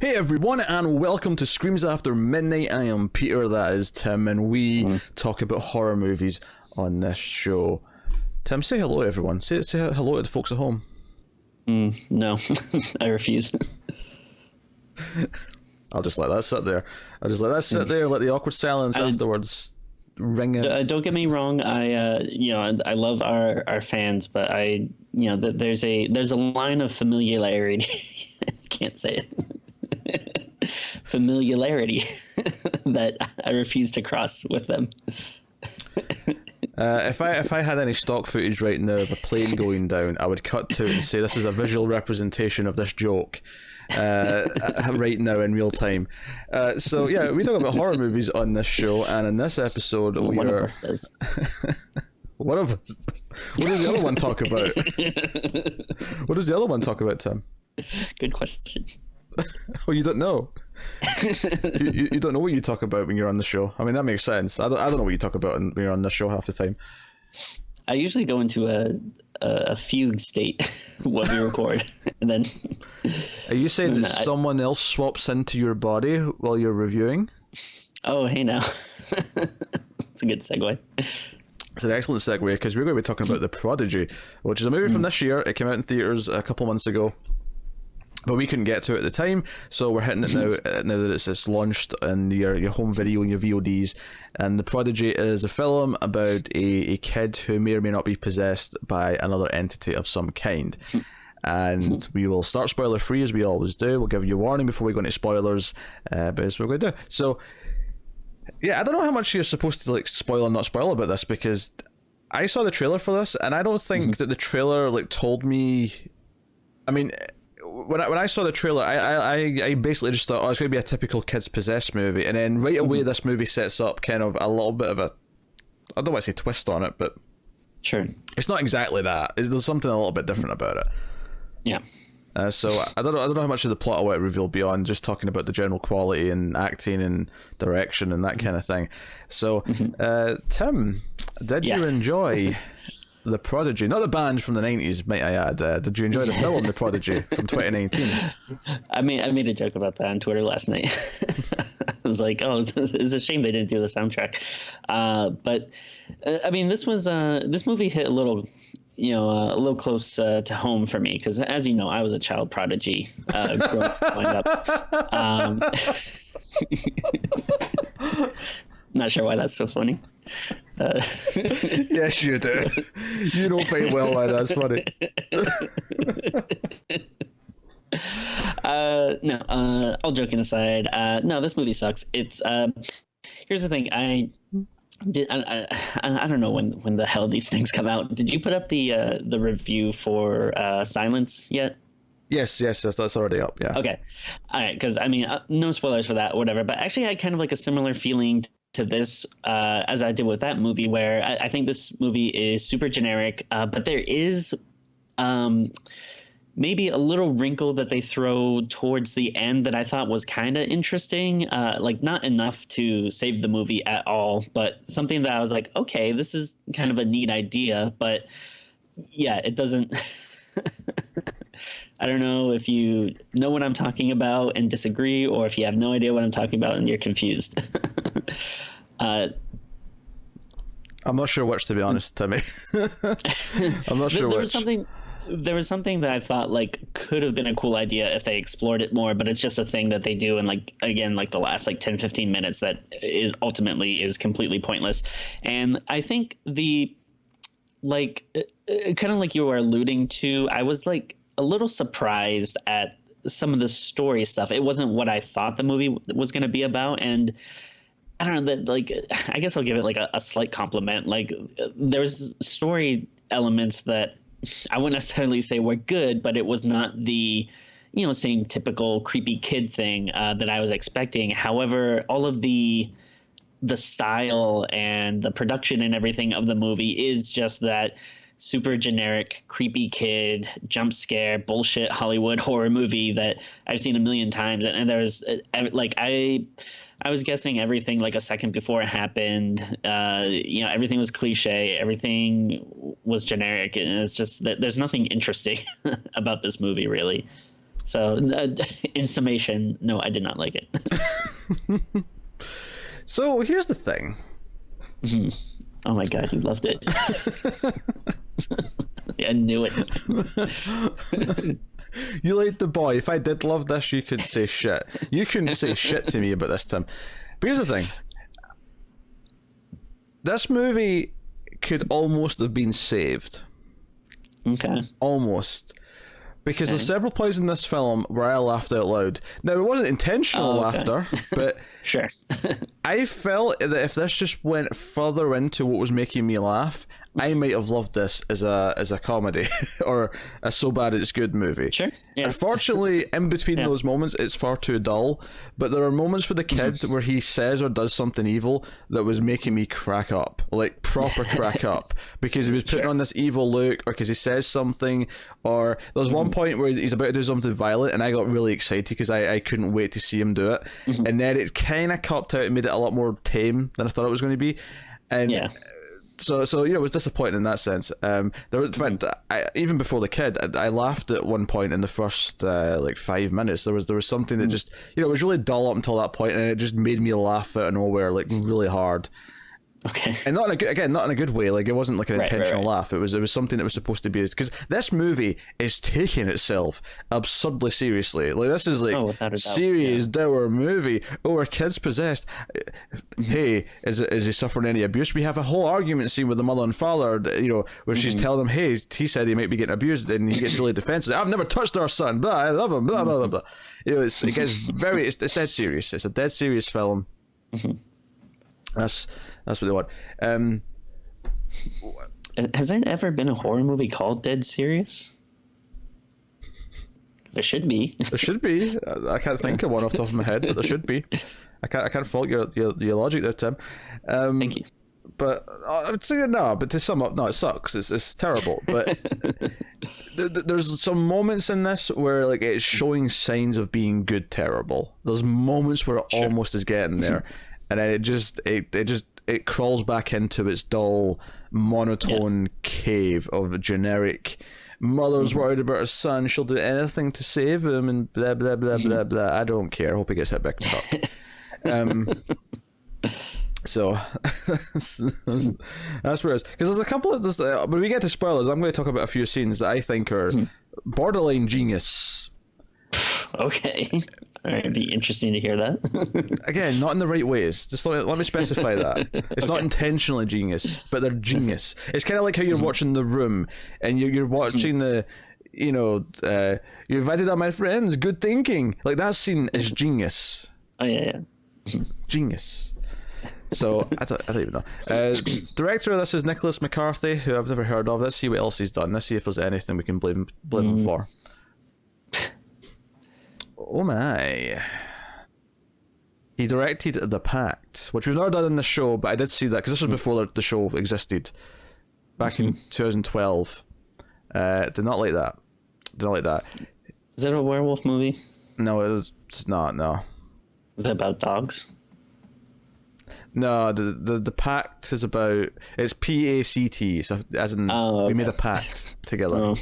Hey everyone, and welcome to Screams After Midnight. I am Peter, that is Tim, and we talk about horror movies on this show. Tim, say hello everyone. Say hello to the folks at home. No, I refuse. I'll just let that sit there. Let the awkward silence afterwards ring in. Don't get me wrong. I love our fans, but there's a line of familiarity. Can't say it. Familiarity that I refuse to cross with them. If I had any stock footage right now of a plane going down, I would cut to it and say this is a visual representation of this joke right now in real time. So yeah, we talk about horror movies on this show, and in this episode One of us does. One of us does. What does the other one talk about? What does the other one talk about, Tim? Good question. Oh, you don't know? you don't know what you talk about when you're on the show. I mean, that makes sense. I don't know what you talk about when you're on the show half the time. I usually go into a fugue state when we record, and then. Are you saying that someone else swaps into your body while you're reviewing? Oh, hey now. It's a good segue. It's an excellent segue because we're going to be talking about The Prodigy, which is a movie from this year. It came out in theaters a couple months ago, but we couldn't get to it at the time, so we're hitting it now that it's launched in your home video and your VODs. And The Prodigy is a film about a kid who may or may not be possessed by another entity of some kind. And we will start spoiler free as we always do. We'll give you a warning before we go into spoilers, but that's what we're going to do. So yeah, I don't know how much you're supposed to spoil or not spoil about this, because I saw the trailer for this and I don't think that the trailer told me. I mean, when I saw the trailer, I basically just thought, oh, it's going to be a typical kids possessed movie, and then right away this movie sets up kind of a little bit of a, I don't want to say twist on it, but sure, it's not exactly that. There's something a little bit different about it. Yeah. So I don't know how much of the plot I want to reveal beyond just talking about the general quality and acting and direction and that kind of thing. So, Tim, did you enjoy The Prodigy? Not the band from the 90s, might I add. Did you enjoy the film The Prodigy from 2019? I made a joke about that on Twitter last night. I was like, oh, it's a shame they didn't do the soundtrack. But I mean, this movie hit a little close to home for me, because as you know, I was a child prodigy growing up. Not sure why that's so funny. Yes, you do. You know very well why that's funny. No, all joking aside, no, this movie sucks. It's here's the thing. I don't know when the hell these things come out. Did you put up the review for Silence yet? Yes, that's already up. Yeah. Okay. All right. Because I mean, no spoilers for that, or whatever. But actually, I had kind of like a similar feeling to this as I did with that movie, where I think this movie is super generic, but there is maybe a little wrinkle that they throw towards the end that I thought was kind of interesting. Not enough to save the movie at all, but something that I was like, okay, this is kind of a neat idea, but yeah, it doesn't. I don't know if you know what I'm talking about and disagree, or if you have no idea what I'm talking about and you're confused. I'm not sure which, to be honest, Timmy. I'm not sure which. There was something that I thought could have been a cool idea if they explored it more, but it's just a thing that they do in the last 10-15 minutes that is ultimately completely pointless. And I think the kind of like you were alluding to, I was a little surprised at some of the story stuff. It wasn't what I thought the movie was going to be about, and I don't know that I guess I'll give it a slight compliment. There's story elements that I wouldn't necessarily say were good, but it was not the same typical creepy kid thing that I was expecting. However, all of the style and the production and everything of the movie is just that super generic creepy kid jump scare bullshit Hollywood horror movie that I've seen a million times. And there's I was guessing everything a second before it happened. Everything was cliche, everything was generic, and it's just that there's nothing interesting about this movie, really. So, in summation, no, I did not like it. So here's the thing. Oh my god, you loved it. Yeah, I knew it. You liked the boy. If I did love this, you could say shit. You couldn't say shit to me about this, Tim. But here's the thing. This movie could almost have been saved. Okay. Almost. Because there's several points in this film where I laughed out loud. Now, it wasn't intentional laughter, but Sure. I felt that if this just went further into what was making me laugh, I might have loved this as a comedy or a so bad it's good movie. Sure. Yeah. Unfortunately, in between those moments, it's far too dull. But there are moments with the kid where he says or does something evil that was making me crack up, like proper crack up, because he was putting on this evil look, or because he says something, or there's one point where he's about to do something violent, and I got really excited because I couldn't wait to see him do it, and then it kind of copped out and made it a lot more tame than I thought it was going to be, and. Yeah. So you know, it was disappointing in that sense. There was, in fact, even before the kid, I laughed at one point in the first like 5 minutes. There was something that just, you know, it was really dull up until that point, and it just made me laugh out of nowhere, like really hard. Okay. And not in a good, again, not in a good way. Like, it wasn't like an intentional laugh. It was something that was supposed to be, because this movie is taking itself absurdly seriously. Like, this is like serious dour movie. Oh, our kid's possessed. Hey, is he suffering any abuse? We have a whole argument scene with the mother and father, you know, where she's telling him, hey, he said he might be getting abused, and he gets really defensive. I've never touched our son. Blah, I love him. Blah blah blah blah. You know, it gets very. It's dead serious. It's a dead serious film. That's what they want. Has there ever been a horror movie called Dead Serious? There should be. There should be. I can't think of one off the top of my head, but there should be. I can't fault your logic there, Tim. Thank you. But I'd say no. But to sum up, no, it sucks. It's terrible. But there's some moments in this where like it's showing signs of being good terrible. There's moments where it almost is getting there, and then it crawls back into its dull, monotone cave of generic. Mother's worried about her son. She'll do anything to save him, and blah blah blah blah blah. I don't care. Hope he gets hit back in the truck. So that's where it is. Because there's a couple of this. When we get to spoilers, I'm going to talk about a few scenes that I think are borderline genius. Okay. All right, it'd be interesting to hear that. Again, not in the right ways. Just let me specify that. It's not intentionally genius, but they're genius. It's kind of like how you're watching The Room, and you're watching the, you know, you invited all my friends, good thinking. Like, that scene is genius. Oh, yeah. Genius. So, I don't even know. Director of this is Nicholas McCarthy, who I've never heard of. Let's see what else he's done. Let's see if there's anything we can blame him for. Oh my. He directed The Pact, which we've never done in the show, but I did see that because this was before the show existed, back in 2012. Did not like that. Is it a werewolf movie? No, it's not, no. Is it about dogs? No, the Pact is about, it's PACT, so as in we made a pact together. Oh.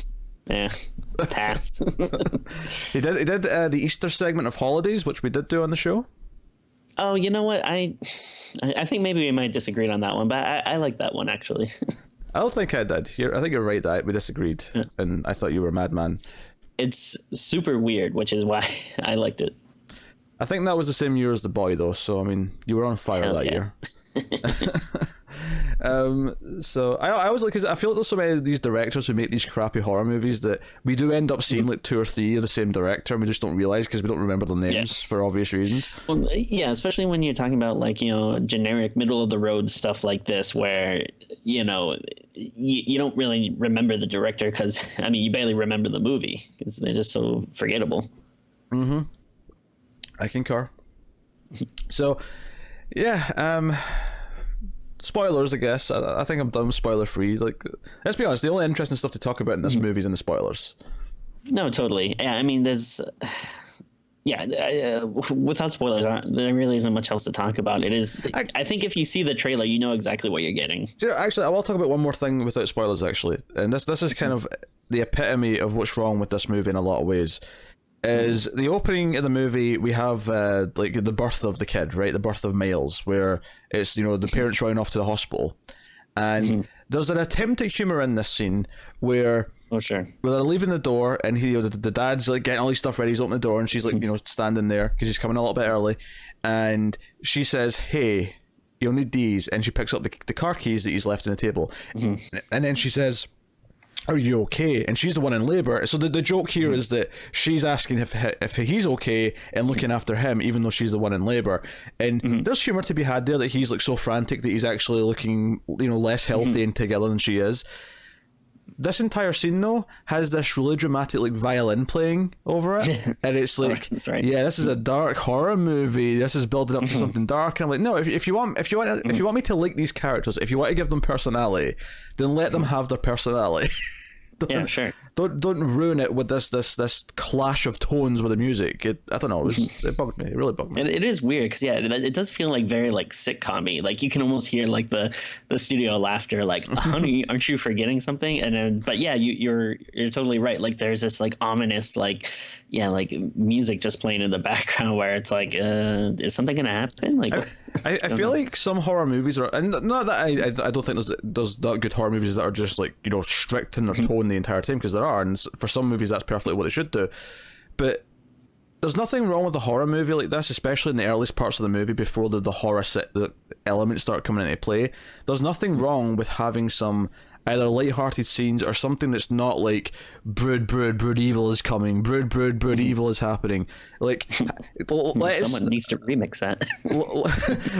Yeah, pass. He did the Easter segment of Holidays, which we did do on the show. Oh, you know what? I think maybe we might disagree on that one, but I like that one actually. I don't think I did. I think you're right that we disagreed, and I thought you were a madman. It's super weird, which is why I liked it. I think that was the same year as The Boy, though. So I mean, you were on fire that year. So I always like, because I feel like there's so many of these directors who make these crappy horror movies that we do end up seeing like 2 or 3 of the same director, and we just don't realize because we don't remember their names for obvious reasons. Well, yeah, especially when you're talking about like, you know, generic middle of the road stuff like this, where, you know, you don't really remember the director because I mean you barely remember the movie because they're just so forgettable. I concur. So yeah, spoilers, I guess. I think I'm done spoiler free. Like, let's be honest, the only interesting stuff to talk about in this movie is in the spoilers. No, totally. Yeah, I mean, there's without spoilers, there really isn't much else to talk about. It is. I think if you see the trailer, you know exactly what you're getting. Actually, I will talk about one more thing without spoilers. Actually, and this is kind of the epitome of what's wrong with this movie in a lot of ways. is the opening of the movie. We have like the birth of the kid, right? The birth of Miles, where it's the parents running off to the hospital, and there's an attempt at humor in this scene where. Oh sure. Well, they're leaving the door, and the dad's like getting all his stuff ready. He's opening the door, and she's like, standing there because he's coming a little bit early, and she says, "Hey, you'll need these," and she picks up the car keys that he's left on the table, and then she says, "Are you okay?" And she's the one in labor. So the joke here is that she's asking if he's okay and looking after him, even though she's the one in labor. And there's humor to be had there that he's like so frantic that he's actually looking less healthy and together than she is. This entire scene though has this really dramatic like violin playing over it, and it's like, that's right. Yeah, this is a dark horror movie. This is building up to something dark. And I'm like, no, if you want me to like these characters, if you want to give them personality, then let them have their personality. Yeah, sure. Don't ruin it with this clash of tones with the music. I don't know. It bugged me. It really bugged me. It is weird because it does feel like very like sitcom-y. Like you can almost hear like the studio laughter. Like, honey, aren't you forgetting something? And then, but yeah, you're totally right. Like there's this like ominous like music just playing in the background where it's like, is something gonna happen? Like I feel like some horror movies are, and not that I don't think there's not good horror movies that are just like strict in their tone the entire time, because there are, and for some movies that's perfectly what they should do. But there's nothing wrong with a horror movie like this, especially in the earliest parts of the movie before the horror the elements start coming into play. There's nothing wrong with having some either light-hearted scenes or something that's not like brood evil is coming, brood evil is happening. Like someone needs to remix that.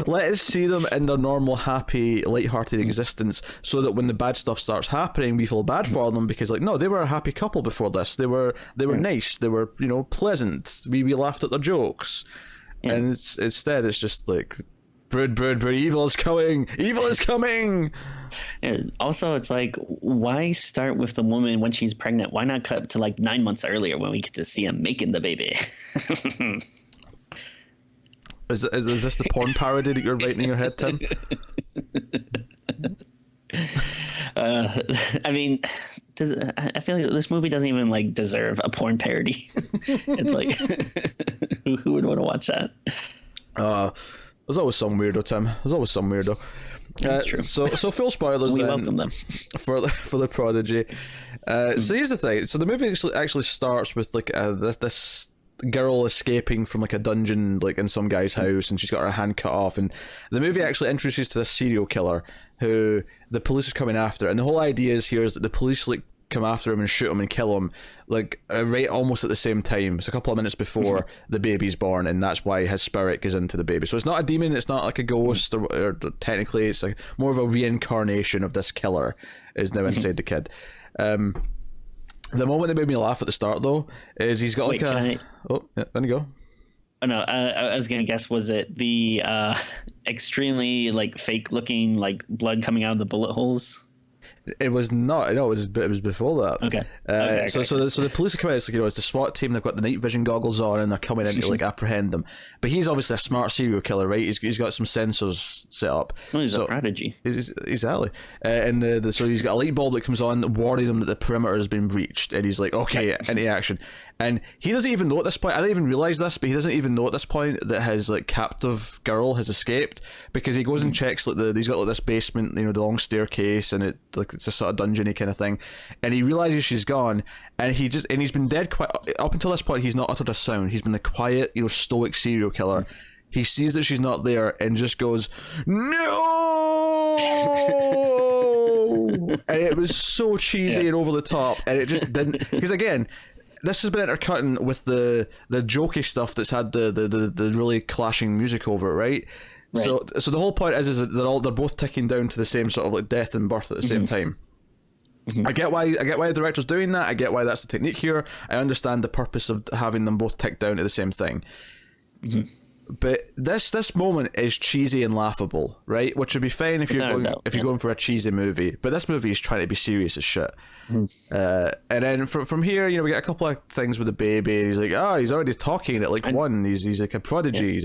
Let us see them in their normal happy light-hearted existence, so that when the bad stuff starts happening we feel bad for them, because like, no, they were a happy couple before this. They were nice, they were pleasant, we laughed at their jokes. And instead it's just like brood, evil is coming! Evil is coming! And also, it's like, why start with the woman when she's pregnant? Why not cut to like 9 months earlier when we get to see him making the baby? Is this the porn parody that you're writing in your head, Tim? I mean, I feel like this movie doesn't even like deserve a porn parody. It's like, who would want to watch that? There's always some weirdo, Tim. There's always some weirdo. That's true. So full spoilers we then welcome them for the Prodigy. So here's the thing. So the movie actually starts with like this girl escaping from like a dungeon like in some guy's house, and she's got her hand cut off, and the movie actually introduces to this serial killer who the police are coming after, and the whole idea is that the police like come after him and shoot him and kill him like right almost at the same time. It's a couple of minutes before the baby's born, and that's why his spirit goes into the baby. So it's not a demon, it's not like a ghost, or technically it's like more of a reincarnation of this killer is now inside the kid. The moment that made me laugh at the start though is he's got oh yeah, there you go. Oh no, I was gonna guess, was it the extremely like fake looking like blood coming out of the bullet holes? It was not. No, it was before that. Okay. So the police are coming out. It's like, it's the SWAT team. They've got the night vision goggles on, and they're coming in to like apprehend them. But he's obviously a smart serial killer, right? He's got some sensors set up. Oh, he's a prodigy. Exactly. And so he's got a light bulb that comes on, warning them that the perimeter has been breached, and he's like, okay, into action. And he doesn't even know at this point. I didn't even realize this, but he doesn't even know at this point that his like captive girl has escaped, because he goes and checks like he's got like this basement, the long staircase, and it's a sort of dungeony kind of thing, and he realizes she's gone, and he's been dead quiet up until this point. He's not uttered a sound. He's been the quiet, stoic serial killer. He sees that she's not there and just goes, no. And it was so cheesy and over the top, and it just didn't, because again, this has been intercutting with the jokey stuff that's had the really clashing music over it, right? So the whole point is that they're both ticking down to the same sort of like death and birth at the same time. I get why the director's doing that. I get why that's the technique here. I understand the purpose of having them both tick down to the same thing. But this moment is cheesy and laughable, right? Which would be fine if you're going for a cheesy movie. But this movie is trying to be serious as shit. And then from here, we get a couple of things with the baby. He's like, he's already talking at like one. He's like a prodigy. He's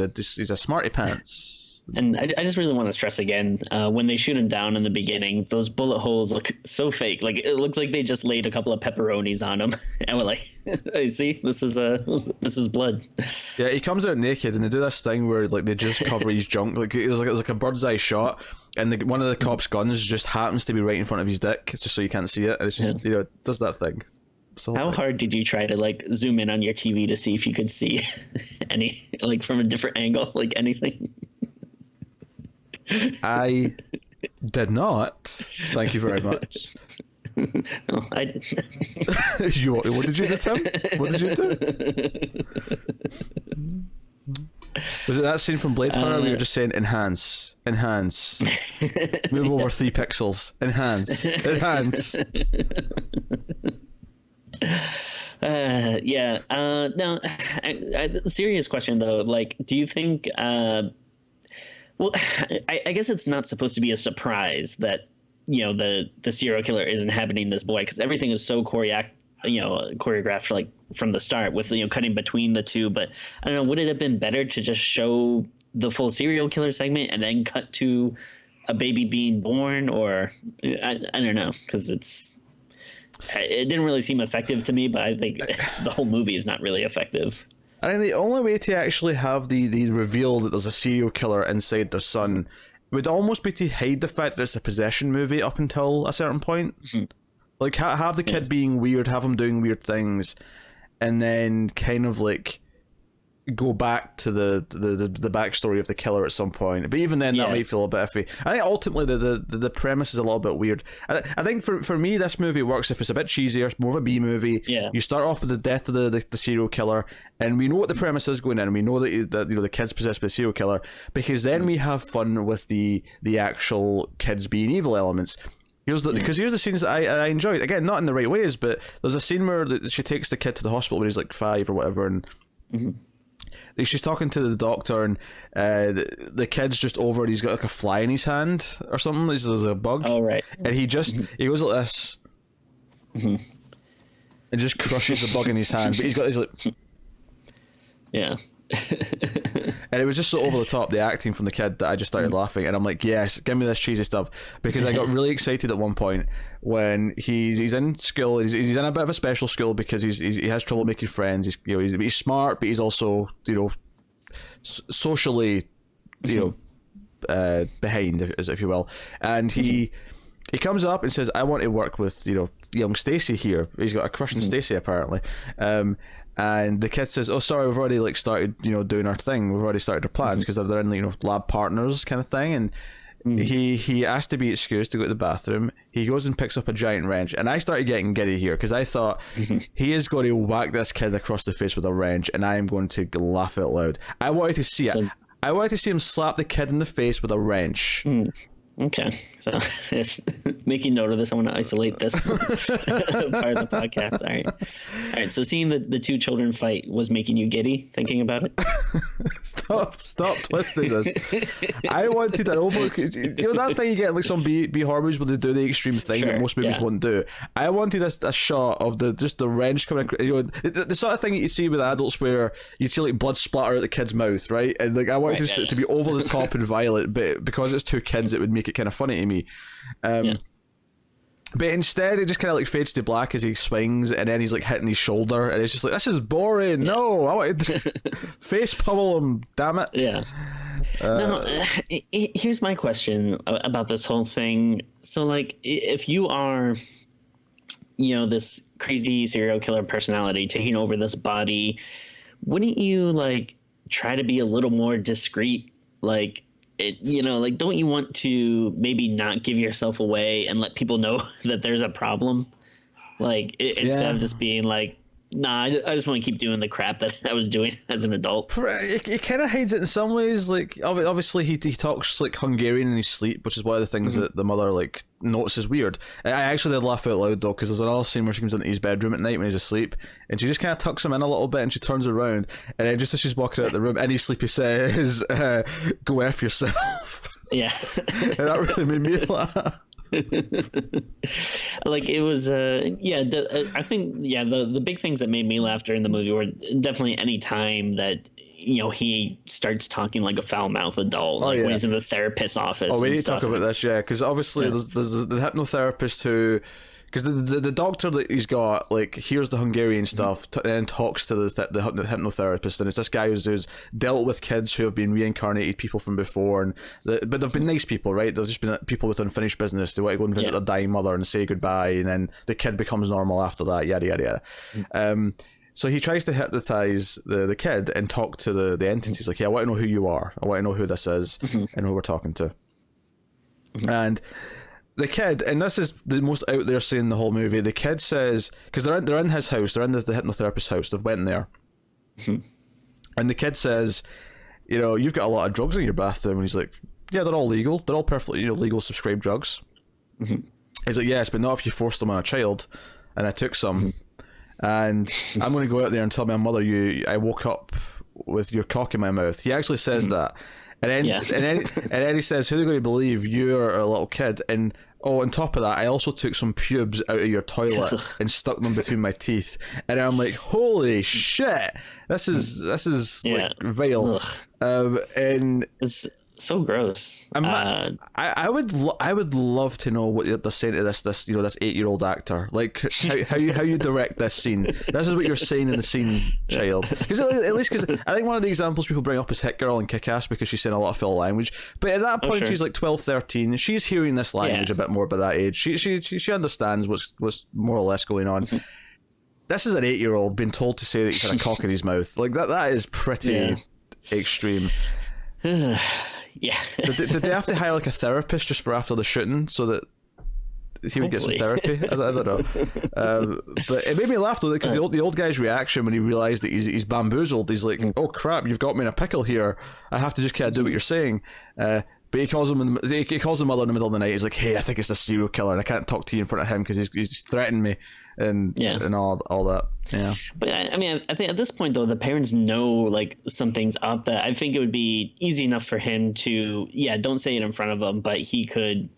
a smarty pants. And I just really want to stress again, when they shoot him down in the beginning, those bullet holes look so fake. Like, it looks like they just laid a couple of pepperonis on him, and we're like, hey, see, this is blood. Yeah, he comes out naked, and they do this thing where like they just cover his junk. Like it was like a bird's eye shot, and one of the cops' guns just happens to be right in front of his dick, just so you can't see it. And it's just it does that thing. How hard did you try to like zoom in on your TV to see if you could see any, like, from a different angle, like anything? I did not. Thank you very much. No, I didn't. What did you do, Tim? What did you do? Was it that scene from Blade Runner where you're just saying enhance, move over 3 pixels, enhance? Yeah. No. Serious question though. Like, do you think? Well, I guess it's not supposed to be a surprise that the serial killer is inhabiting this boy, because everything is so choreographed like from the start with cutting between the two. But I don't know. Would it have been better to just show the full serial killer segment and then cut to a baby being born, or I don't know, because it didn't really seem effective to me, but I think the whole movie is not really effective. I think the only way to actually have the reveal that there's a serial killer inside their son would almost be to hide the fact that it's a possession movie up until a certain point. Mm-hmm. Like, have the kid being weird, have him doing weird things, and then kind of like go back to the backstory of the killer at some point. But even then, that might feel a bit iffy. I think ultimately the premise is a little bit weird. I think for me, this movie works if it's a bit cheesier, more of a B movie. Yeah. You start off with the death of the serial killer, and we know what the premise is going in, and we know that the kid's possessed by the serial killer, because then we have fun with the actual kids being evil elements. Here's the scenes that I enjoyed. Again, not in the right ways, but there's a scene where she takes the kid to the hospital when he's like 5 or whatever, and she's talking to the doctor, and the kid's just over, and he's got like a fly in his hand or something. There's a bug. Oh, right. And he just he goes like this, and just crushes the bug in his hand. But he's got his like, yeah. And it was just so over the top, the acting from the kid, that I just started laughing, and I'm like, yes, give me this cheesy stuff, because I got really excited at one point when he's in school. He's in a bit of a special school because he has trouble making friends. He's smart, but he's also socially behind, if you will. And he comes up and says, I want to work with young Stacy here. He's got a crush on Stacy apparently. And the kid says, oh, sorry, we've already started doing our thing, we've already started our plans, because they're in lab partners kind of thing. And he asked to be excused to go to the bathroom. He goes and picks up a giant wrench, and I started getting giddy here, because I thought he is going to whack this kid across the face with a wrench, and I am going to laugh out loud. I wanted to see it. I wanted to see him slap the kid in the face with a wrench. Okay, so just making note of this. I want to isolate this part of the podcast. All right. So seeing the two children fight was making you giddy thinking about it. Stop twisting this. I wanted an over. That thing you get in like some B horror movies where they do the extreme thing that most movies won't do. I wanted a shot of the wrench coming. The sort of thing that you see with adults where you see like blood splatter out the kid's mouth, right? And like I wanted it to be over the top and violent, but because it's two kids, it would make it kind of funny to me. But instead it just kind of like fades to black as he swings, and then he's like hitting his shoulder, and it's just like, this is boring. No, I wanted to face pummel him, damn it. Here's my question about this whole thing. So like, if you are this crazy serial killer personality taking over this body, wouldn't you like try to be a little more discreet? Like, like, don't you want to maybe not give yourself away and let people know that there's a problem? Like, instead of just being like, nah, I just want to keep doing the crap that I was doing as an adult. He kind of hides it in some ways. Like, obviously he talks like Hungarian in his sleep, which is one of the things that the mother like notes is weird. I actually did laugh out loud though, because there's another scene where she comes into his bedroom at night when he's asleep, and she just kind of tucks him in a little bit, and she turns around, and then just as she's walking out the room in his sleep, he says, go F yourself. Yeah. And that really made me laugh. Like it was I think the big things that made me laugh during the movie were definitely any time that he starts talking like a foul-mouthed adult, like when he's in the therapist's office. Oh, we and need to talk stuff, about this, yeah, because obviously there's the hypnotherapist who, because the doctor that he's got, like, hears the Hungarian stuff and then talks to the hypnotherapist, and it's this guy who's dealt with kids who have been reincarnated people from before, and but they've been nice people, right? They've just been people with unfinished business. They want to go and visit their dying mother and say goodbye, and then the kid becomes normal after that, yada yada yada. So he tries to hypnotize the kid and talk to the entities, like, yeah, I want to know who you are, I want to know who this is, and who we're talking to. And the kid, and this is the most out there scene in the whole movie, the kid says, because they're in his house, they're in the hypnotherapist's house, they've went in there, and the kid says, you've got a lot of drugs in your bathroom, and he's like, yeah, they're all legal, they're all perfectly legal subscribed drugs. He's like, yes, but not if you forced them on a child, and I took some, and I'm going to go out there and tell my mother I woke up with your cock in my mouth. He actually says that. And then he says, who are they going to believe? You or a little kid? And on top of that, I also took some pubes out of your toilet and stuck them between my teeth. And I'm like, holy shit, this is like vile. And it's so gross. I would love to know what they're saying to this 8-year-old actor, like how you direct this scene. This is what you're saying in the scene, child. Because at least, because I think one of the examples people bring up is Hit Girl and Kick-Ass, because she's saying a lot of full language. But at that point, she's like 12, 13. She's hearing this language a bit more by that age. She understands what's more or less going on. This is an 8-year-old being told to say that he's had a cock in his mouth. Like that is pretty extreme. Yeah. did they have to hire like a therapist just for after the shooting so that he would get some therapy? I don't know. But it made me laugh though, because the old guy's reaction when he realized that he's bamboozled, he's like, oh crap, you've got me in a pickle here. I have to just kind of do what you're saying. But he calls the mother in the middle of the night. He's like, hey, I think it's a serial killer, and I can't talk to you in front of him because he's threatening me, and all that. Yeah. But I mean, I think at this point though, the parents know like something's up. That I think it would be easy enough for him to don't say it in front of them, but he could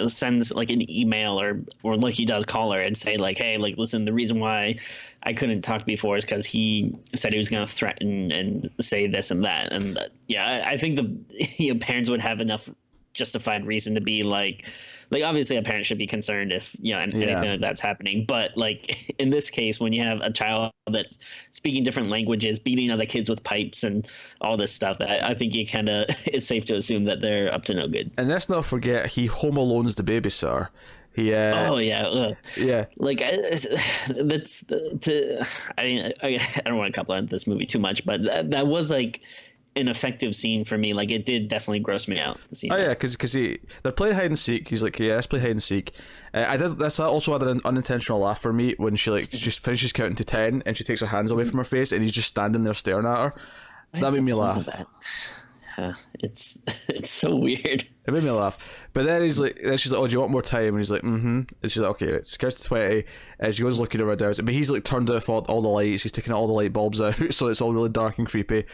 send like an email or like he does, call her and say like, hey, like, listen, the reason why I couldn't talk before is because he said he was going to threaten and say this and that. And I think the parents would have enough justified reason to be like obviously a parent should be concerned if anything like that's happening, but like in this case, when you have a child that's speaking different languages, beating other kids with pipes and all this stuff, I think you kind of it's safe to assume that they're up to no good. And let's not forget, he home alones the babysitter. Like that's I mean, I don't want to couple on this movie too much, but that was like an effective scene for me. Like it did definitely gross me out. Because they're playing hide and seek. He's like, let's play hide and seek. That's also had an unintentional laugh for me when she just finishes counting to 10 and she takes her hands away from her face and he's just standing there staring at her. That made me laugh. It's so weird. It made me laugh. But then she's like, oh, do you want more time? And he's like, mm-hmm. And she's like, okay, right. She counts to 20 and she goes looking around house. But he's like turned off all the lights. He's taking all the light bulbs out, so it's all really dark and creepy.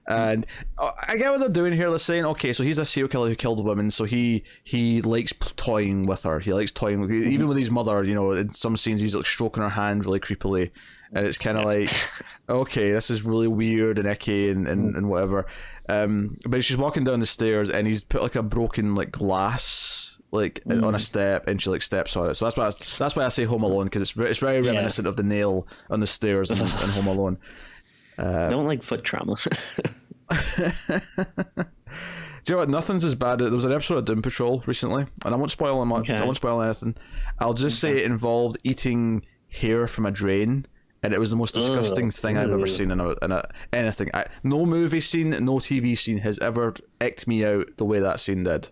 And I get what they're doing here. They're saying, okay, so he's a serial killer who killed a woman, so he likes toying with her. He likes toying, even with his mother. In some scenes he's like stroking her hand really creepily, and it's kind of like, okay, this is really weird and icky and whatever. But she's walking down the stairs and he's put like a broken like glass on a step, and she like steps on it. So that's why I say Home Alone, because it's very reminiscent of the nail on the stairs in Home Alone. Don't like foot trauma. Do you know what? Nothing's as bad. There was an episode of Doom Patrol recently, and I won't spoil much. I won't spoil anything. I'll just say it involved eating hair from a drain, and it was the most disgusting thing I've ever seen in anything. No movie scene, no TV scene has ever icked me out the way that scene did.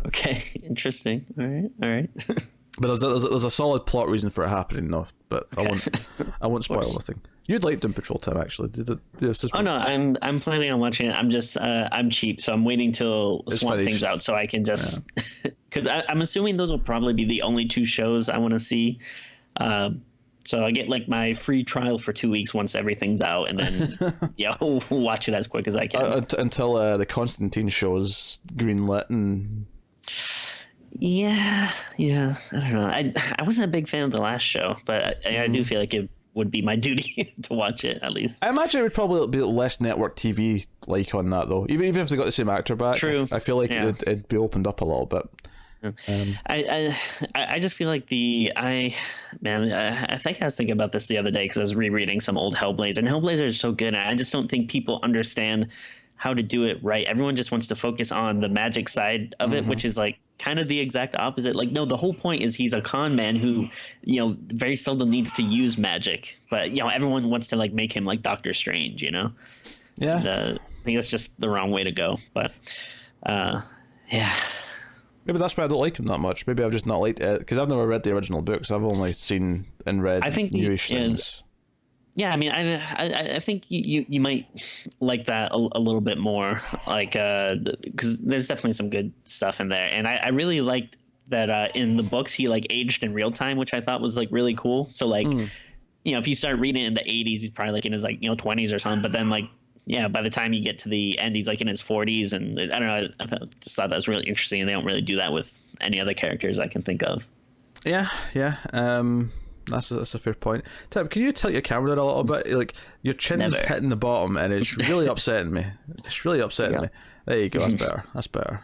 Okay, interesting. All right. But there's a solid plot reason for it happening, though. But I won't spoil anything. You'd like Doom Patrol, Tim, actually. Oh no, I'm planning on watching it. I'm just I'm cheap, so I'm waiting till Swamp Thing's out so I can just because I'm assuming those will probably be the only 2 shows I want to see. So I get like my free trial for 2 weeks once everything's out, and then I'll watch it as quick as I can until the Constantine show's greenlit and. Yeah. I don't know. I wasn't a big fan of the last show, but I do feel like it would be my duty to watch it at least. I imagine it would probably be less network TV like on that though. Even if they got the same actor back, True. I feel like Yeah. it'd be opened up a little bit. I just feel like I think I was thinking about this the other day because I was rereading some old Hellblazer, and Hellblazer is so good. I just don't think people understand how to do it right. Everyone just wants to focus on the magic side of it, which is like kind of the exact opposite. Like, no, the whole point is he's a con man who, very seldom needs to use magic, but everyone wants to like make him like Doctor Strange, Yeah. And, I think that's just the wrong way to go. But yeah. Maybe that's why I don't like him that much. Maybe I've just not liked it because I've never read the original books. I've only seen and read newish things. Yeah, I mean, I think you might like that a little bit more, like because there's definitely some good stuff in there, and I really liked that in the books he like aged in real time, which I thought was like really cool. So like, if you start reading it in the 80s, he's probably like in his like 20s or something, but then like by the time you get to the end, he's like in his 40s, and I don't know, just thought that was really interesting, and they don't really do that with any other characters I can think of. Yeah. That's a fair point. Tim, can you tilt your camera down a little bit? Like your chin's hitting the bottom, and it's really upsetting me. It's really upsetting me. There you go. That's better. That's better.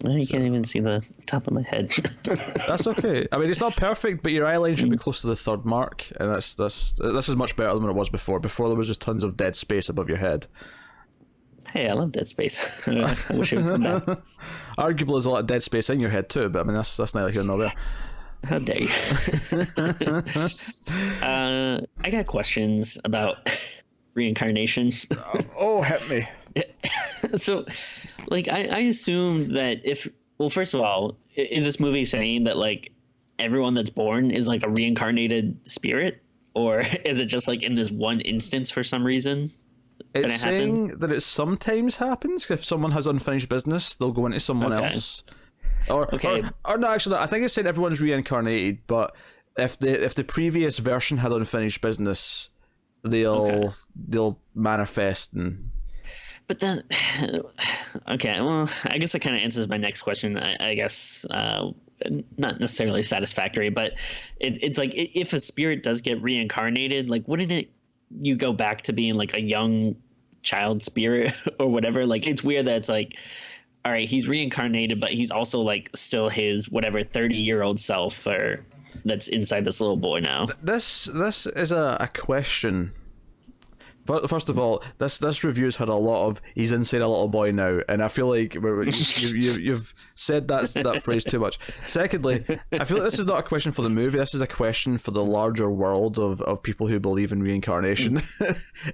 You can't even see the top of my head. That's okay. I mean, it's not perfect, but your eye line should be close to the third mark, and this is much better than what it was before. Before there was just tons of dead space above your head. Hey, I love Dead Space. I wish it would come back. Arguably, there's a lot of dead space in your head too, but I mean that's neither here nor there. How dare you? I got questions about reincarnation. Oh, hit me. So, like, I assume that first of all, is this movie saying that like everyone that's born is like a reincarnated spirit, or is it just like in this one instance for some reason? It's saying that it sometimes happens. If someone has unfinished business, they'll go into someone else. Or no, actually, I think it's saying everyone's reincarnated, but if the previous version had unfinished business, they'll manifest and. But then, okay, well, I guess that kind of answers my next question. I guess not necessarily satisfactory, but it's like if a spirit does get reincarnated, like wouldn't you go back to being like a young child spirit or whatever? Like it's weird that it's like, all right, he's reincarnated, but he's also like still his whatever 30-year-old self or that's inside this little boy now. This is a question. First of all, this review's had a lot of he's inside a little boy now, and I feel like you've said that phrase too much. Secondly, I feel like this is not a question for the movie. This is a question for the larger world of people who believe in reincarnation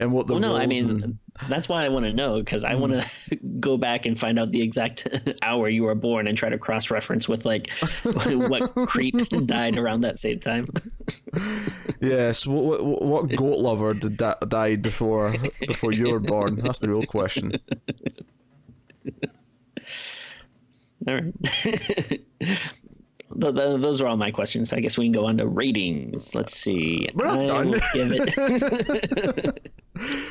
and what the well, no, rules I mean and... that's why I want to know, because I want to go back and find out the exact hour you were born and try to cross-reference with like what creep died around that same time. Yes, what goat lover died before you were born? That's the real question. All right. Those are all my questions. I guess we can go on to ratings. Let's see. We're not done. Give it...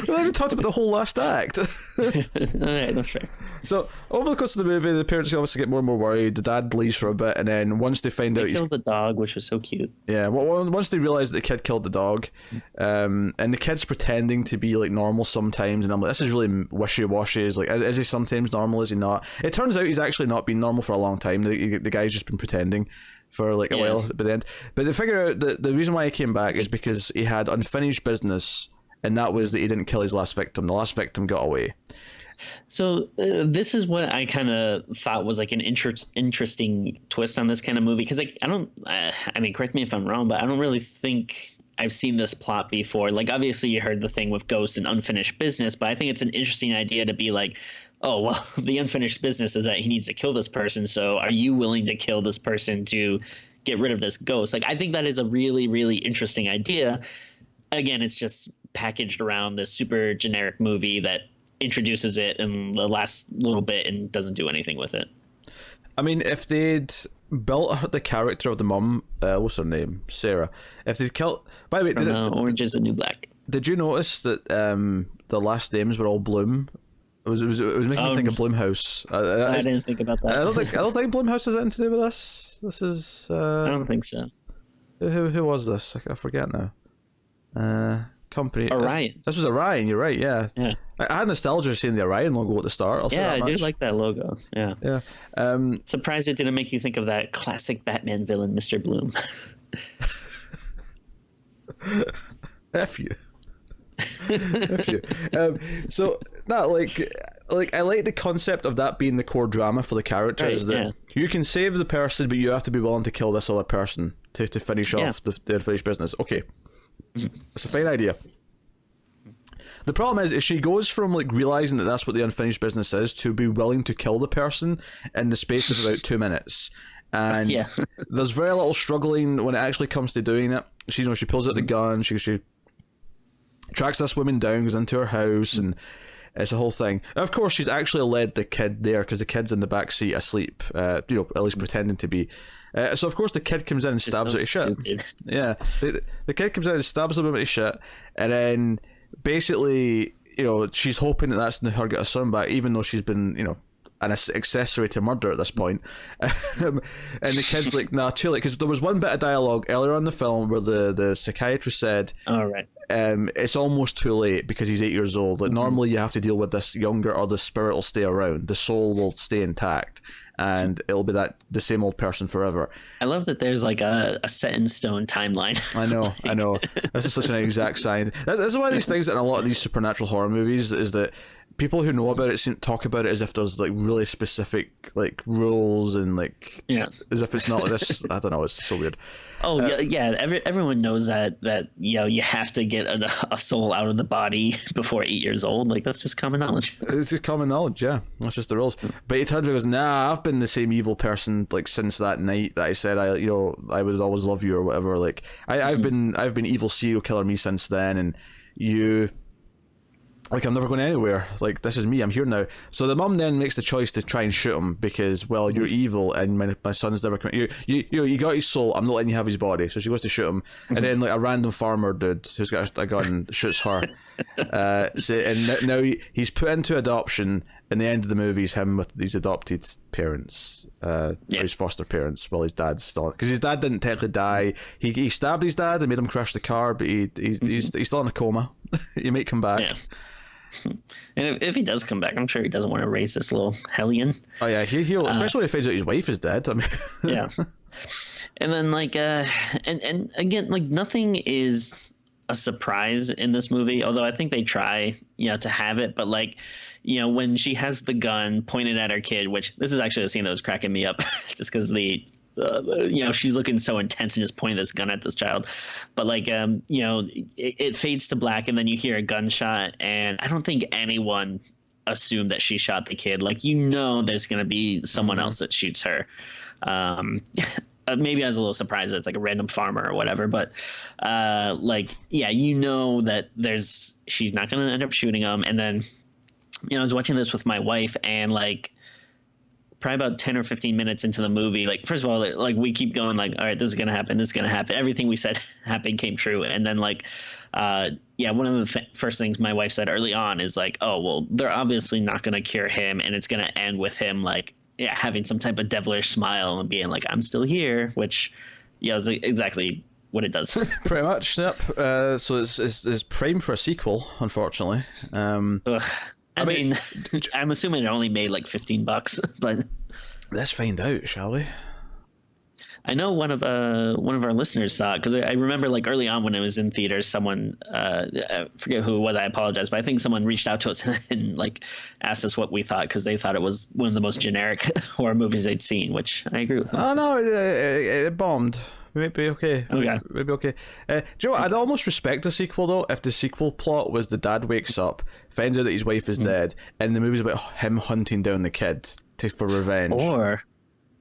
We haven't talked about the whole last act. All right, that's fair. So over the course of the movie, the parents obviously get more and more worried. The dad leaves for a bit, and then once they find out he killed the dog, which was so cute. Yeah, well, once they realize that the kid killed the dog, and the kid's pretending to be like normal sometimes, and I'm like, this is really wishy-washy. Is like, is he sometimes normal? Is he not? It turns out he's actually not been normal for a long time. The guy's just been pretending for like a while at the end. But they figure out that the reason why he came back is because he had unfinished business. And that was that he didn't kill his last victim. The last victim got away. So this is what I kind of thought was like an interesting twist on this kind of movie. Because like, I mean, correct me if I'm wrong, but I don't really think I've seen this plot before. Like, obviously you heard the thing with ghosts and unfinished business, but I think it's an interesting idea to be like, oh, well, the unfinished business is that he needs to kill this person. So are you willing to kill this person to get rid of this ghost? Like, I think that is a really, really interesting idea. Again, it's just packaged around this super generic movie that introduces it in the last little bit and doesn't do anything with it. I mean, if they'd built the character of the mum, what's her name? Sarah. If they'd killed... By the way, Orange is the New Black. Did you notice that the last names were all Bloom It was making me think of Blumhouse. I didn't think about that. I don't think Blumhouse has anything to do with this. This is. I don't think so. Who was this? I forget now. Company. Orion. This was Orion. You're right. Yeah. Yeah. I had nostalgia seeing the Orion logo at the start. I'll say that I much. do like that logo. Yeah. Yeah. Surprised it didn't make you think of that classic Batman villain, Mr. Bloom. F you. F you. So that like I like the concept of that being the core drama for the character, is that you can save the person, but you have to be willing to kill this other person to finish off the unfinished business. Okay. It's a fine idea. The problem is she goes from like realizing that that's what the unfinished business is to be willing to kill the person in the space of about 2 minutes. And there's very little struggling when it actually comes to doing it. She pulls out the gun, she tracks this woman down, goes into her house, and it's a whole thing. Of course, she's actually led the kid there because the kid's in the back seat asleep, at least pretending to be. So of course the kid comes in and stabs her to shit. Yeah, the kid comes in and stabs the woman to shit, and then basically, she's hoping that that's her get her son back, even though she's been, an accessory to murder at this point. And the kid's like, nah, too late, because there was one bit of dialogue earlier on in the film where the psychiatrist said, "All right, it's almost too late because he's 8 years old. Like normally you have to deal with this younger, or the spirit will stay around, the soul will stay intact, and it'll be the same old person forever." I love that there's like a set in stone timeline. I know. This is such an exact science. This is one of these things that in a lot of these supernatural horror movies is that people who know about it talk about it as if there's like really specific like rules and like as if it's not like this. I don't know. It's so weird. Oh everyone knows that you have to get a soul out of the body before 8 years old. Like that's just common knowledge. It's just common knowledge. Yeah, that's just the rules. But he turns around and goes, "Nah, I've been the same evil person like since that night that I said I would always love you or whatever. Like I've been evil serial killer me since then, and you." Like, I'm never going anywhere. Like, this is me. I'm here now. So the mum then makes the choice to try and shoot him because, well, you're evil and my son's never coming. You got his soul. I'm not letting you have his body. So she goes to shoot him. And then, like, a random farmer dude who's got a gun shoots her. And now he's put into adoption. In the end of the movie, is him with these adopted parents, or his foster parents, while his dad's still, because his dad didn't technically die. He stabbed his dad and made him crash the car, but he's still in a coma. He might come back. Yeah. And if he does come back, I'm sure he doesn't want to raise this little hellion. Oh yeah, he'll especially when he finds out his wife is dead. I mean, yeah. And then like and again, like nothing is a surprise in this movie, although I think they try to have it, but like when she has the gun pointed at her kid, which this is actually a scene that was cracking me up just because she's looking so intense and just pointing this gun at this child, but like it fades to black and then you hear a gunshot, and I don't think anyone assumed that she shot the kid. Like there's gonna be someone else that shoots her. Maybe I was a little surprised that it's like a random farmer or whatever, but that she's not gonna end up shooting him. And then I was watching this with my wife, and like probably about 10 or 15 minutes into the movie, like first of all, like we keep going like, all right, this is gonna happen, everything we said happened, came true. And then like one of the first things my wife said early on is like, oh well, they're obviously not gonna cure him, and it's gonna end with him like having some type of devilish smile and being like, I'm still here, which is exactly what it does. Pretty much, yep. So it's prime for a sequel, unfortunately. I mean, I'm assuming it only made like $15, but let's find out, shall we? I know one of our listeners saw it, because I remember like early on when it was in theaters, someone I forget who it was, I apologize, but I think someone reached out to us and like asked us what we thought, because they thought it was one of the most generic horror movies they'd seen, which I agree with. Oh no, it bombed. We might be okay. Okay. We'd be okay. Do you know what? I'd almost respect a sequel though if the sequel plot was the dad wakes up, finds out that his wife is dead, and the movie's about him hunting down the kid for revenge. Or,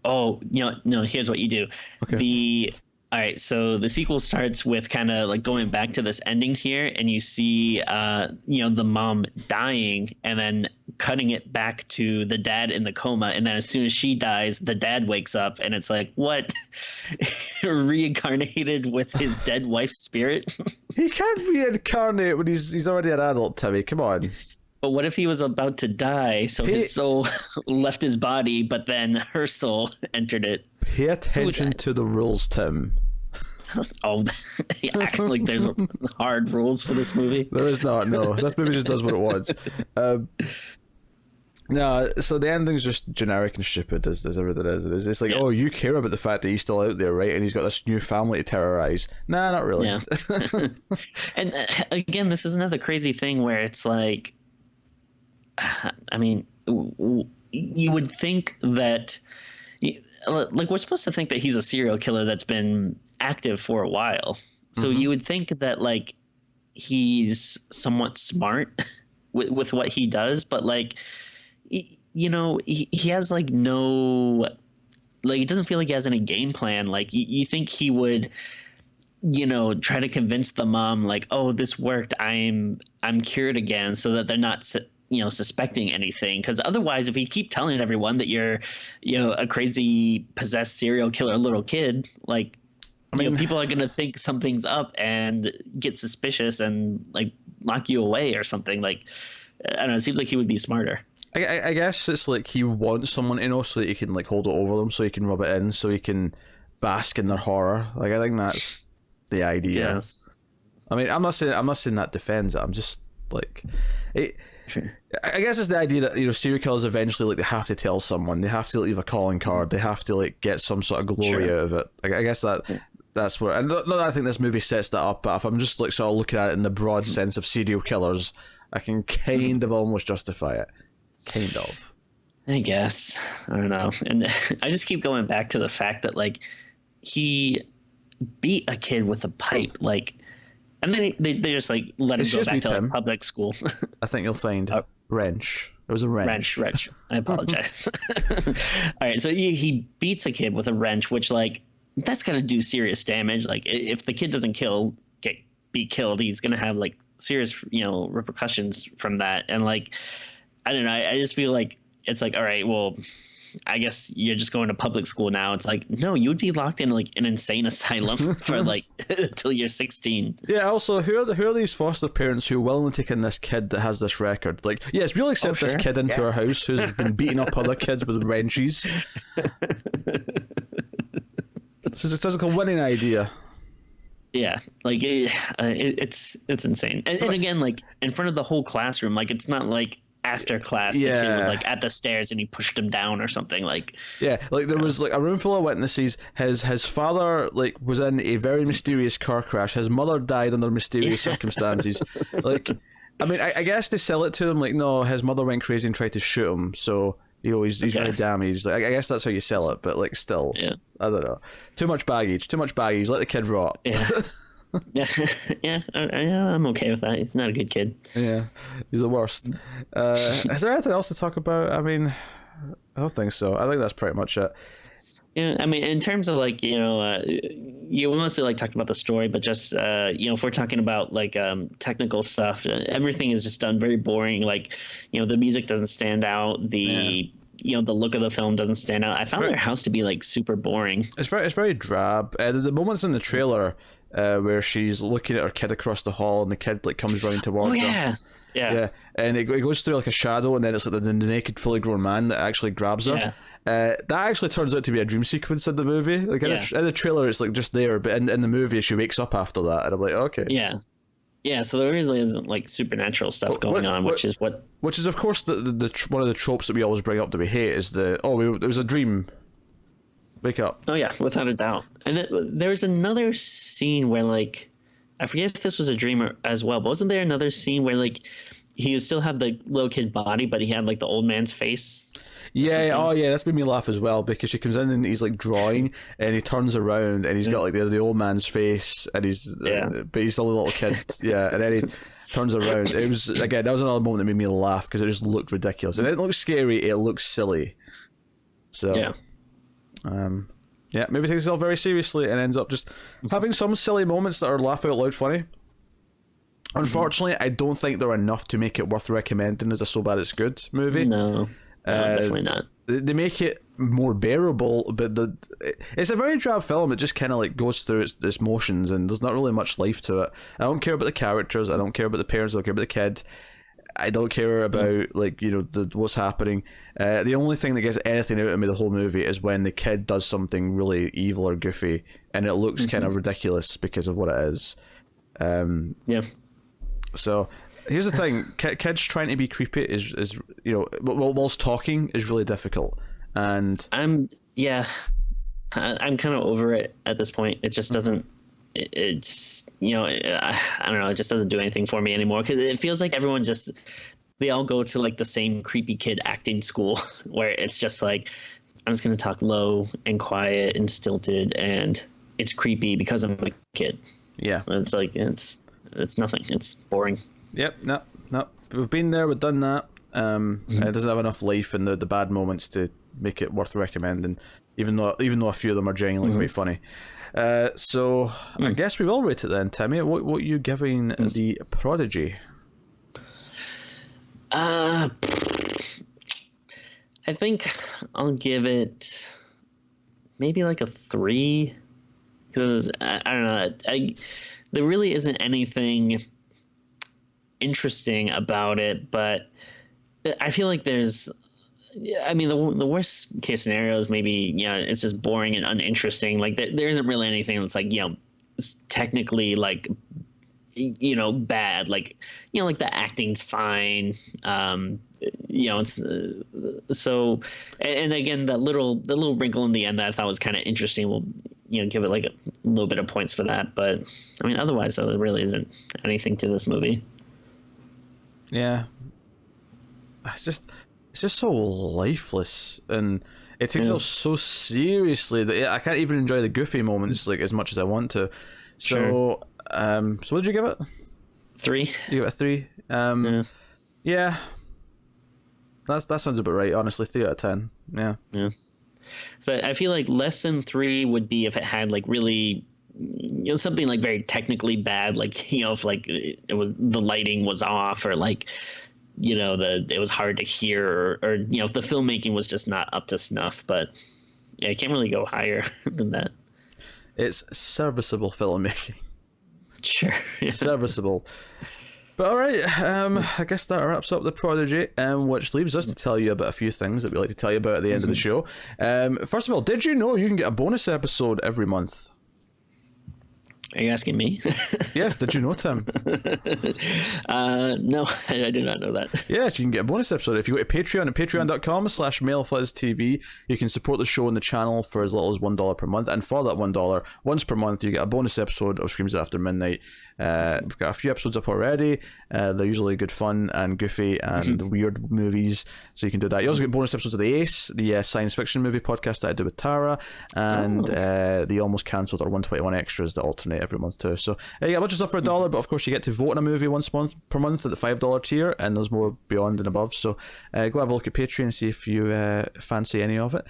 here's what you do. Okay. All right, so the sequel starts with kind of like going back to this ending here, and you see, the mom dying, and then cutting it back to the dad in the coma, and then as soon as she dies, the dad wakes up, and it's like, what? Reincarnated with his dead wife's spirit? He can't reincarnate when he's already an adult, Timmy. Come on. But what if he was about to die, so his soul left his body, but then her soul entered it? Pay attention to the rules, Tim. Oh, acting like there's hard rules for this movie. There is not. No, this movie just does what it wants. No, so the ending's just generic and stupid, as everything is. It's like, oh, you care about the fact that he's still out there, right? And he's got this new family to terrorize. Nah, not really. Yeah. And again, this is another crazy thing where it's like, I mean, you would think that, like, we're supposed to think that he's a serial killer that's been active for a while. So you would think that, like, he's somewhat smart with what he does, but, like, you know, he has, like, no, like, it doesn't feel like he has any game plan. Like, you think he would, you know, try to convince the mom, like, oh, this worked, I'm cured again, so that they're not suspecting anything. Because otherwise, if you keep telling everyone that you're, you know, a crazy possessed serial killer little kid, like, I mean, people are gonna think something's up and get suspicious and, like, lock you away or something. Like, I don't know, it seems like he would be smarter. I guess it's like he wants someone to know so that he can, like, hold it over them, so he can rub it in, so he can bask in their horror. Like, I think that's the idea. Yes. I mean, I'm not saying that defends it. I'm just like, I guess it's the idea that, you know, serial killers eventually, like, they have to tell someone, they have to leave a calling card, they have to, like, get some sort of glory out of it. I guess that's where, and not that I think this movie sets that up, but if I'm just, like, sort of looking at it in the broad sense of serial killers, I can kind of almost justify it. Kind of. I guess. I don't know. And I just keep going back to the fact that, like, he beat a kid with a pipe, like, and then they just, like, let him go back to, like, public school. I think you'll find wrench. It was a wrench. Wrench. I apologize. All right, so he beats a kid with a wrench, which, like, that's gonna do serious damage. Like, if the kid doesn't be killed, he's gonna have, like, serious, you know, repercussions from that. And, like, I don't know. I just feel like it's like, all right, well, I guess you're just going to public school now. It's like, no, you would be locked in, like, an insane asylum for, like, till you're 16. Yeah. Also, who are these foster parents who are willing to take in this kid that has this record? Like, yes, we'll accept this kid into our house who's been beating up other kids with wrenches. This is like a winning idea. Yeah, like, it's insane. And again, like, in front of the whole classroom, like, it's not like after class the kid was, like, at the stairs and he pushed him down or something. Like, yeah, like, there was, like, a room full of witnesses. His father, like, was in a very mysterious car crash. His mother died under mysterious circumstances. Like, I mean, I guess they sell it to them like, no, his mother went crazy and tried to shoot him, so, you know, he's very damaged. Like, I guess that's how you sell it, but, like, still, I don't know. Too much baggage. Let the kid rot. Yeah, I'm okay with that. He's not a good kid. Yeah, he's the worst. Is there anything else to talk about? I mean, I don't think so. I think that's pretty much it. Yeah, I mean, in terms of, like, you know, you mostly, like, talked about the story, but just, you know, if we're talking about, like, technical stuff, everything is just done very boring. Like, you know, the music doesn't stand out. You know, the look of the film doesn't stand out. I found their house to be, like, super boring. It's very drab. The moments in the trailer where she's looking at her kid across the hall and the kid, like, comes running towards her. Yeah. And it goes through, like, a shadow, and then it's like the naked, fully grown man that actually grabs her. That actually turns out to be a dream sequence in the movie. Like, in the trailer, it's, like, just there, but in the movie, she wakes up after that, and I'm like, okay. Yeah, so there really isn't, like, supernatural stuff going on, which is, of course, the one of the tropes that we always bring up that we hate is it was a dream. Wake up. Oh, yeah, without a doubt. And there's another scene where, like, I forget if this was a dream as well, but wasn't there another scene where, like, he still had the little kid body, but he had, like, the old man's face? Yeah, that's made me laugh as well, because she comes in and he's, like, drawing, and he turns around and he's got, like, the old man's face, and but he's still a little kid. And then he turns around. It was, again, that was another moment that made me laugh, because it just looked ridiculous. And it didn't look scary, it looked silly. So maybe takes itself very seriously and ends up just having some silly moments that are laugh out loud funny. Unfortunately, I don't think they're enough to make it worth recommending as a So Bad It's Good movie. No, definitely not. They make it more bearable, but it's a very drab film. It just kind of, like, goes through its motions, and there's not really much life to it. I don't care about the characters. I don't care about the parents. I don't care about the kid. I don't care about like what's happening. The only thing that gets anything out of me the whole movie is when the kid does something really evil or goofy, and it looks kind of ridiculous because of what it is. Yeah. So here's the thing: kids trying to be creepy is whilst talking is really difficult. And I'm kind of over it at this point. It just doesn't. It's I don't know. It just doesn't do anything for me anymore because it feels like everyone they all go to like the same creepy kid acting school where it's just like I'm just gonna talk low and quiet and stilted and it's creepy because I'm a kid. Yeah, it's like it's nothing. It's boring. Yep. No. We've been there. We've done that. It doesn't have enough life in the bad moments to make it worth recommending. Even though a few of them are genuinely quite funny. So I guess we will rate it then, Timmy. What are you giving the Prodigy? I think I'll give it maybe like a 3 because I don't know. There really isn't anything interesting about it, but I feel like there's. I mean, the worst case scenario is maybe it's just boring and uninteresting. Like there isn't really anything that's like technically like bad. Like like the acting's fine. It's so and again the little wrinkle in the end that I thought was kind of interesting. We'll give it like a little bit of points for that. But I mean, otherwise though, there really isn't anything to this movie. Yeah, it's just so lifeless, and it takes itself so seriously that I can't even enjoy the goofy moments like as much as I want to. So, so what did you give it? 3. You give it a 3. Yeah. That sounds about right. Honestly, 3 out of 10. Yeah. Yeah. So I feel like less than 3 would be if it had like really something like very technically bad, like if like it was the lighting was off or like. It was hard to hear or if the filmmaking was just not up to snuff, but yeah, it can't really go higher than that. It's serviceable filmmaking. Sure. Yeah. Serviceable. But all right, I guess that wraps up the Prodigy, which leaves us to tell you about a few things that we like to tell you about at the end of the show. First of all, did you know you can get a bonus episode every month? Are you asking me? Yes, did you know, Tim? No, I did not know that. Yes, you can get a bonus episode. If you go to Patreon at patreon.com/MailFuzzTV, you can support the show and the channel for as little as $1 per month. And for that $1, once per month, you get a bonus episode of Screams After Midnight. We've got a few episodes up already. They're usually good fun and goofy and weird movies, so you can do that. You also get bonus episodes of The Ace, the science fiction movie podcast that I do with Tara, and the almost cancelled or 121 extras that alternate every month too. So you get a bunch of stuff for $1, but of course you get to vote on a movie once per month at the $5 tier, and there's more beyond and above. So go have a look at Patreon and see if you fancy any of it.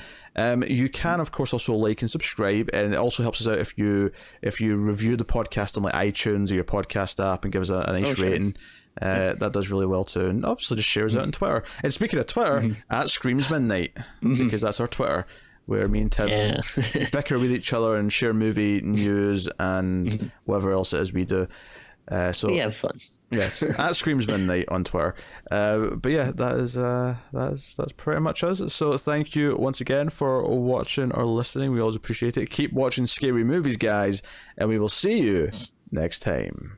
You can of course also like and subscribe, and it also helps us out if you review the podcast on like iTunes or your podcast app and give us a nice rating. That does really well too, and obviously just shares out on Twitter. And speaking of Twitter, at Screams Midnight, because that's our Twitter, where me and Tim bicker with each other and share movie news and whatever else it is we do. So we have fun. Yes, at Screams Midnight on Twitter. But yeah, that's pretty much us. So thank you once again for watching or listening. We always appreciate it. Keep watching scary movies, guys, and we will see you next time.